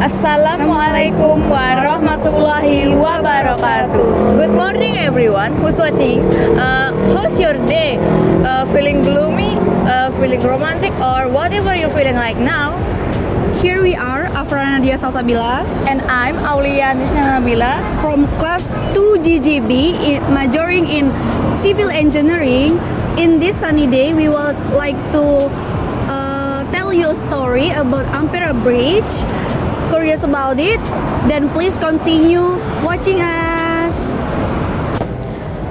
Assalamualaikum warahmatullahi wabarakatuh. Good morning, everyone who's watching. How's your day? Feeling gloomy? Feeling romantic? Or whatever you're feeling like now? Here we are, Afra Nadia Salsabila And I'm Aulia Nisna Nabila. from class 2 GGB, majoring in civil engineering. In this sunny day, we would like to tell you a story about Ampera Bridge. Curious about it? Then please continue watching us.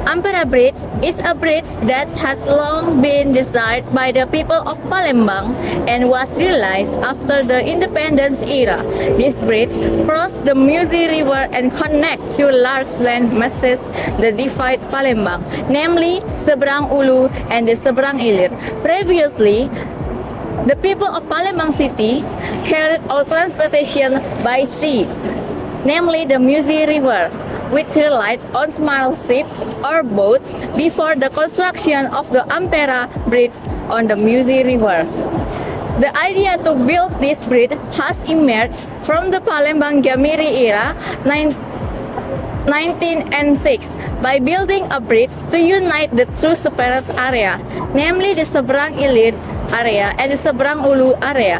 Ampera Bridge is a bridge that has long been desired by the people of Palembang and was realized after the independence era. This bridge crosses the Musi River and connects two large land masses that divide Palembang, namely Seberang Ulu and the Seberang Ilir. Previously, the people of Palembang City carried out transportation by sea, namely the Musi River, which relied on small ships or boats before the construction of the Ampera Bridge on the Musi River. The idea to build this bridge has emerged from the Palembang Gamiri era 1906 by building a bridge to unite the two separate areas, namely the Seberang Ilir area and the Seberang Ulu area.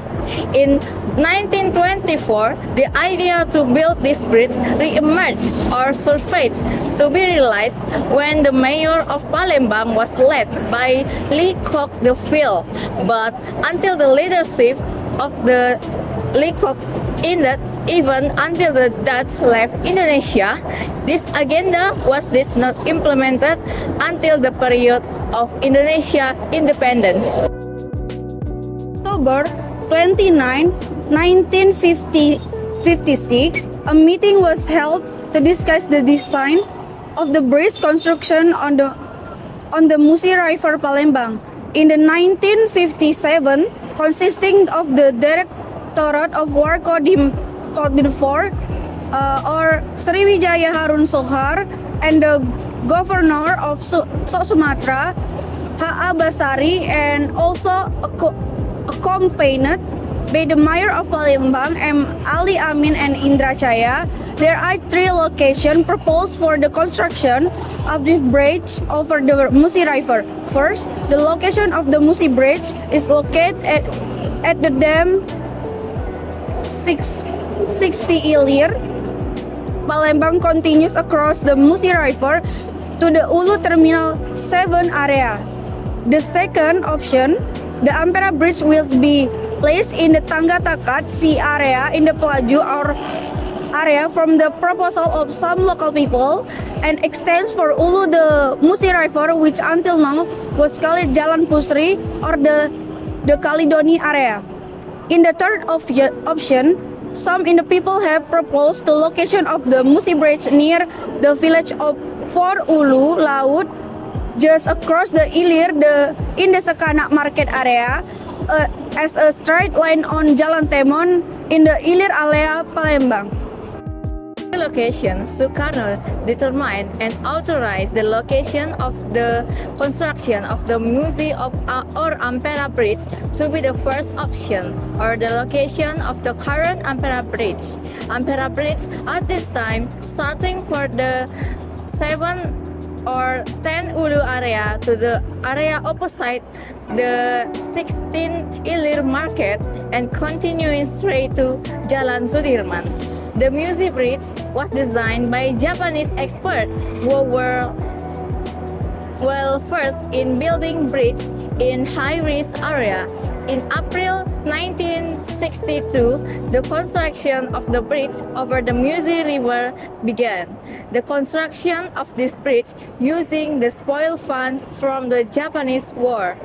In 1924, the idea to build this bridge re-emerged or surfaced to be realized when the mayor of Palembang was led by Lee Kok de Viel. But until the leadership of the Lee Kok ended, even until the Dutch left Indonesia, this agenda was not implemented until the period of Indonesia independence. October 29, 1956, a meeting was held to discuss the design of the bridge construction on the Musi River Palembang. In the 1957, consisting of the Directorate of War Kodim 4 or Sriwijaya Harun Sohar and the Governor of Sumatra, H.A. Bastari, and also accompanied by the Mayor of Palembang, M. Ali Amin and Indra Chaya. There are three locations proposed for the construction of the bridge over the Musi River. First, the location of the Musi Bridge is located at the dam 60 Ilir. Palembang continues across the Musi River to the Ulu Terminal 7 area. The second option, the Ampera Bridge will be placed in the Tangga Takat Sea area in the Pelaju or area from the proposal of some local people and extends for Ulu the Musi River, which until now was called Jalan Pusri or the Kalidoni area. In the third option, some in the people have proposed the location of the Musi Bridge near the village of For Ulu Laut, just across the Ilir in the Sekanak Market area, as a straight line on Jalan Temon in the Ilir area Palembang. Location, Sukarno determined and authorized the location of the construction of the Musi or Ampera Bridge to be the first option, or the location of the current Ampera Bridge. Ampera Bridge at this time starting for the 7 or 10 Ulu area to the area opposite the 16 Ilir Market and continuing straight to Jalan Sudirman. The Musi Bridge was designed by Japanese experts who were first in building bridge in high-risk area. In April 1962, the construction of the bridge over the Musi River began. The construction of this bridge using the spoil funds from the Japanese War.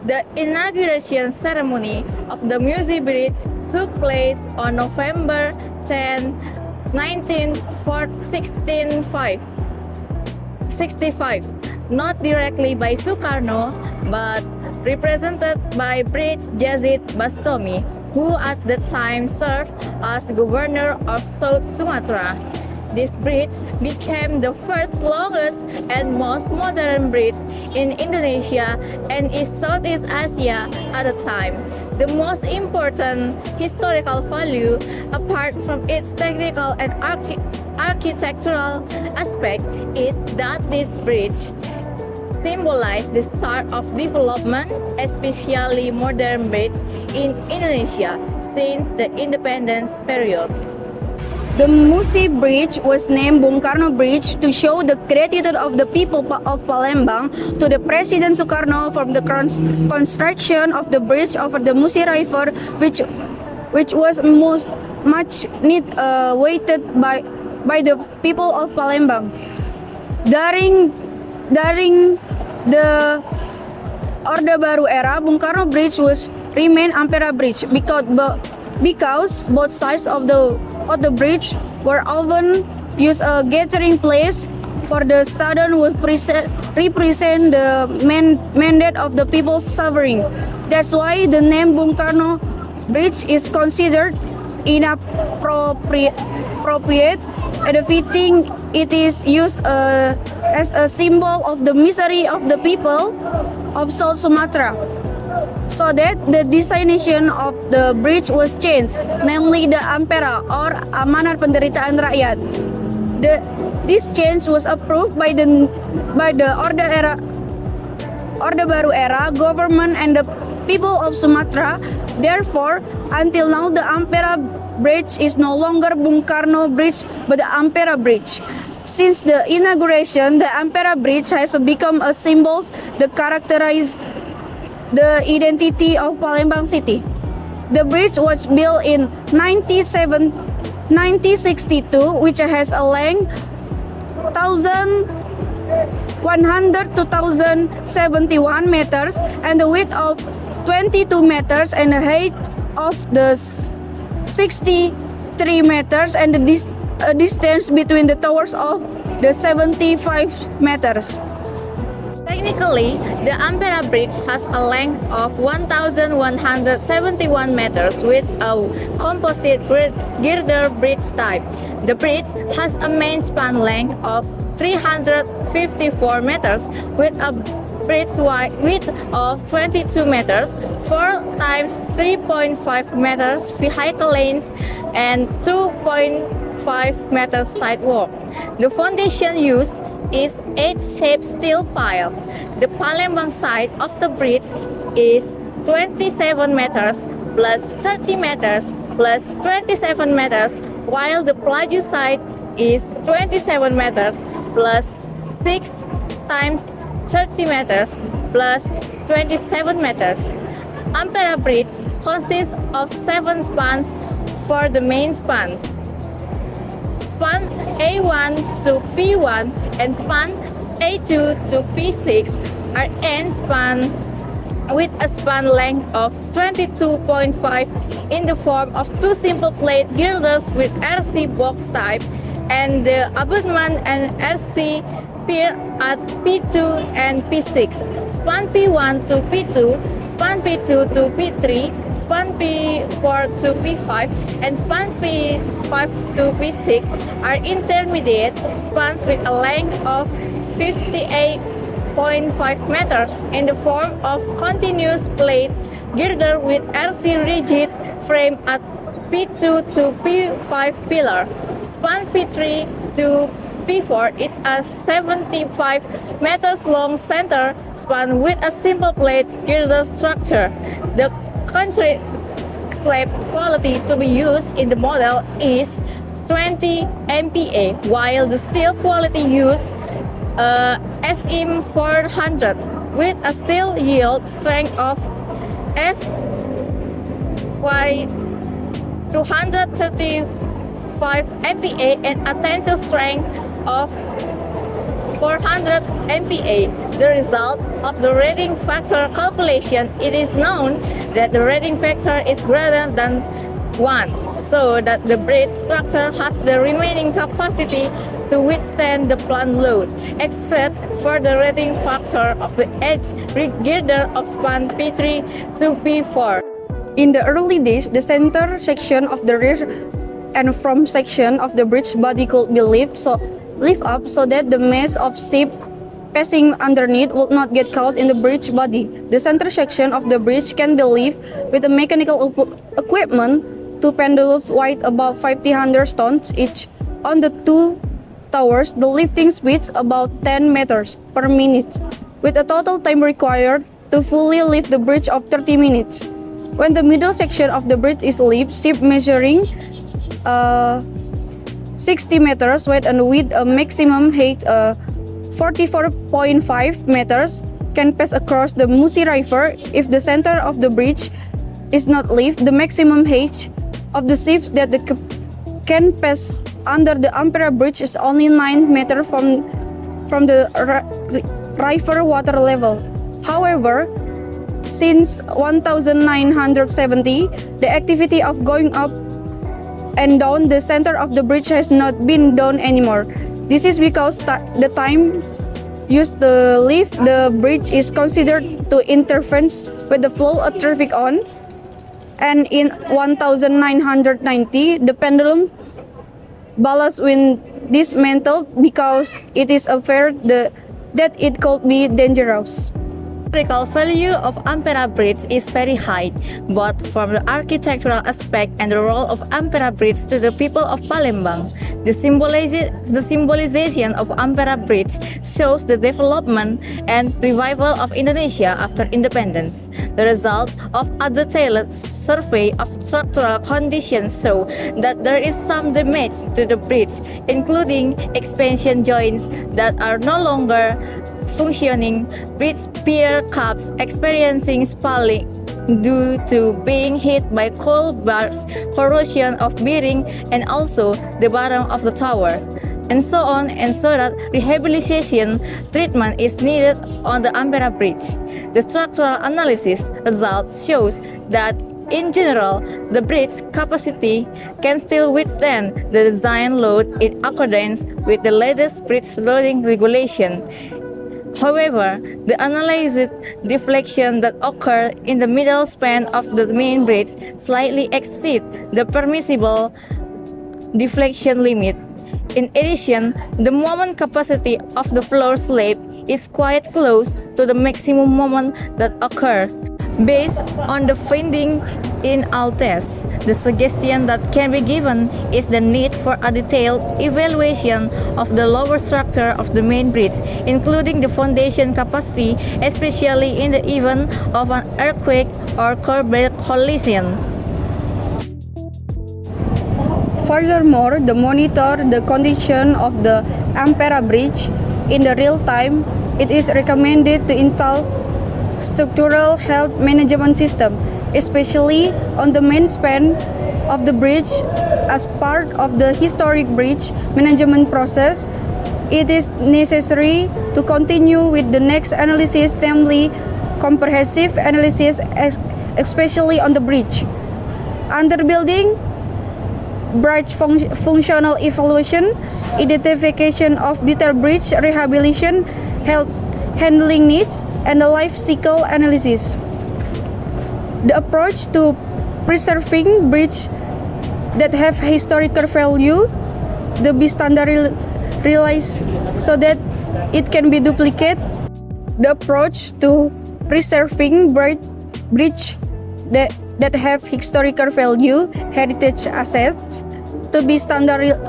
The inauguration ceremony of the Musi Bridge took place on November 10, 1965, not directly by Sukarno, but represented by Prince Yazid Bastami, who at the time served as governor of South Sumatra. This bridge became the first longest and most modern bridge in Indonesia and in Southeast Asia at the time. The most important historical value, apart from its technical and architectural aspect, is that this bridge symbolized the start of development, especially modern bridges in Indonesia since the independence period. The Musi Bridge was named Bung Karno Bridge to show the gratitude of the people of Palembang to the President Sukarno for the construction of the bridge over the Musi River, which was much waited by the people of Palembang. During the Orde Baru era, Bung Karno Bridge was remain Ampera Bridge because both sides of the bridge were often used a gathering place for the student who represent the mandate of the people's suffering. That's why the name Bung Karno Bridge is considered inappropriate and fitting. It is used as a symbol of the misery of the people of South Sumatra. So that the designation of the bridge was changed, namely the Ampera or Amanat Penderitaan Rakyat. This change was approved by the Orde Baru era government and the people of Sumatra. Therefore, until now the Ampera Bridge is no longer Bung Karno Bridge but the Ampera Bridge. Since the inauguration, the Ampera Bridge has become a symbol that characterizes the identity of Palembang city. The bridge was built in 1962, which has a length 1,100 to 1,071 meters and the width of 22 meters and the height of the 63 meters and the distance between the towers of the 75 meters. Technically, the Ampera Bridge has a length of 1,171 meters with a composite girder bridge type. The bridge has a main span length of 354 meters with a bridge width of 22 meters, 4 times 3.5 meters vehicle lanes, and 2.5 meters sidewalk. The foundation used is H-shaped steel pile. The Palembang side of the bridge is 27 meters plus 30 meters plus 27 meters, while the Pelaju side is 27 meters plus 6 times 30 meters plus 27 meters. Ampera Bridge consists of 7 spans for the main span. Span A1 to P1 and span A2 to P6 are end span with a span length of 22.5 in the form of 2 simple plate girders with RC box type and the abutment and RC pier at P2 and P6, span P1 to P2, span P2 to P3, span P4 to P5, and span P5 to P6 are intermediate spans with a length of 58.5 meters in the form of continuous plate girder with RC rigid frame at P2 to P5 pillar. Span P3 to P4 is a 75 meters long center span with a simple plate girder structure. The concrete slab quality to be used in the model is 20 MPa, while the steel quality used SM 400 with a steel yield strength of Fy 235 MPa and a tensile strength of 400 MPa. The result of the rating factor calculation, it is known that the rating factor is greater than 1, so that the bridge structure has the remaining capacity to withstand the plant load, except for the rating factor of the edge girder of span P3 to P4. In the early days, the center section of the and from section of the bridge body could be lift up so that the mass of ship passing underneath would not get caught in the bridge body. The center section of the bridge can be lifted with a mechanical equipment, two pendulums weight about 500 tons each. On the two towers, the lifting speeds about 10 meters per minute, with a total time required to fully lift the bridge of 30 minutes. When the middle section of the bridge is lifted, ship measuring 60 meters wide and with a maximum height 44.5 meters can pass across the Musi River. If the center of the bridge is not lifted, the maximum height of the ships that can pass under the Ampera Bridge is only 9 meters from the river water level. However, since 1970, the activity of going up and down the center of the bridge has not been done anymore. This is because the time used to lift the bridge is considered to interfere with the flow of traffic on. And in 1990, the pendulum ballast was dismantled because it is afraid that it could be dangerous. Historical value of Ampera Bridge is very high, both from the architectural aspect and the role of Ampera Bridge to the people of Palembang. The symbolization of Ampera Bridge shows the development and revival of Indonesia after independence. The result of a detailed survey of structural conditions show that there is some damage to the bridge, including expansion joints that are no longer functioning, bridge pier caps experiencing spalling due to being hit by coal bars, corrosion of bearing, and also the bottom of the tower, and so on, and so that rehabilitation treatment is needed on the Ampera Bridge. The structural analysis results shows that in general, the bridge capacity can still withstand the design load in accordance with the latest bridge loading regulation. However, the analyzed deflection that occurred in the middle span of the main bridge slightly exceeds the permissible deflection limit. In addition, the moment capacity of the floor slab is quite close to the maximum moment that occurred. Based on the finding in all tests, the suggestion that can be given is the need for a detailed evaluation of the lower structure of the main bridge, including the foundation capacity, especially in the event of an earthquake or core collision. Furthermore, to monitor the condition of the Ampera Bridge in the real time, it is recommended to install structural health management system, especially on the main span of the bridge. As part of the historic bridge management process, it is necessary to continue with the next analysis, namely comprehensive analysis, especially on the bridge. Underbuilding, bridge functional evaluation, identification of detailed bridge rehabilitation, health handling needs, and the life cycle analysis. The approach to preserving bridges that have historical value to be standardized so that it can be duplicated. The approach to preserving bridges that have historical value, heritage assets, to be standardized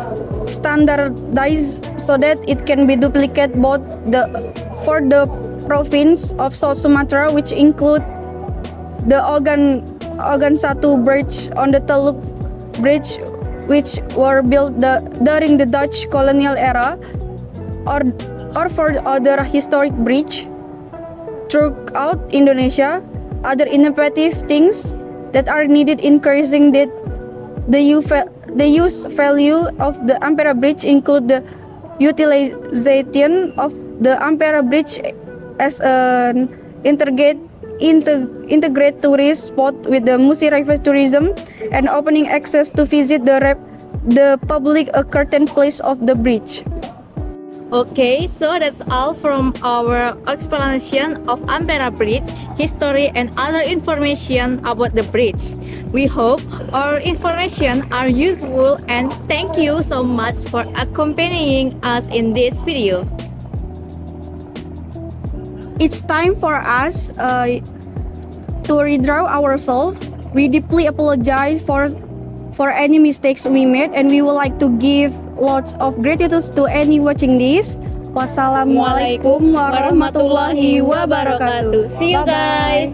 so that it can be duplicated both for the province of South Sumatra, which include the Ogan Satu Bridge on the Teluk Bridge, which were built during the Dutch colonial era, or for other historic bridge throughout Indonesia. Other innovative things that are needed increasing the use value of the Ampera Bridge include the utilization of the Ampera Bridge as an integrated tourist spot with the Musi River tourism, and opening access to visit the public a curtain place of the bridge. Okay, so that's all from our explanation of Ampera Bridge, history and other information about the bridge. We hope our information are useful and thank you so much for accompanying us in this video. It's time for us to redraw ourselves. We deeply apologize for any mistakes we made, and we would like to give lots of gratitude to any watching this. Wassalamualaikum warahmatullahi wabarakatuh. See you guys.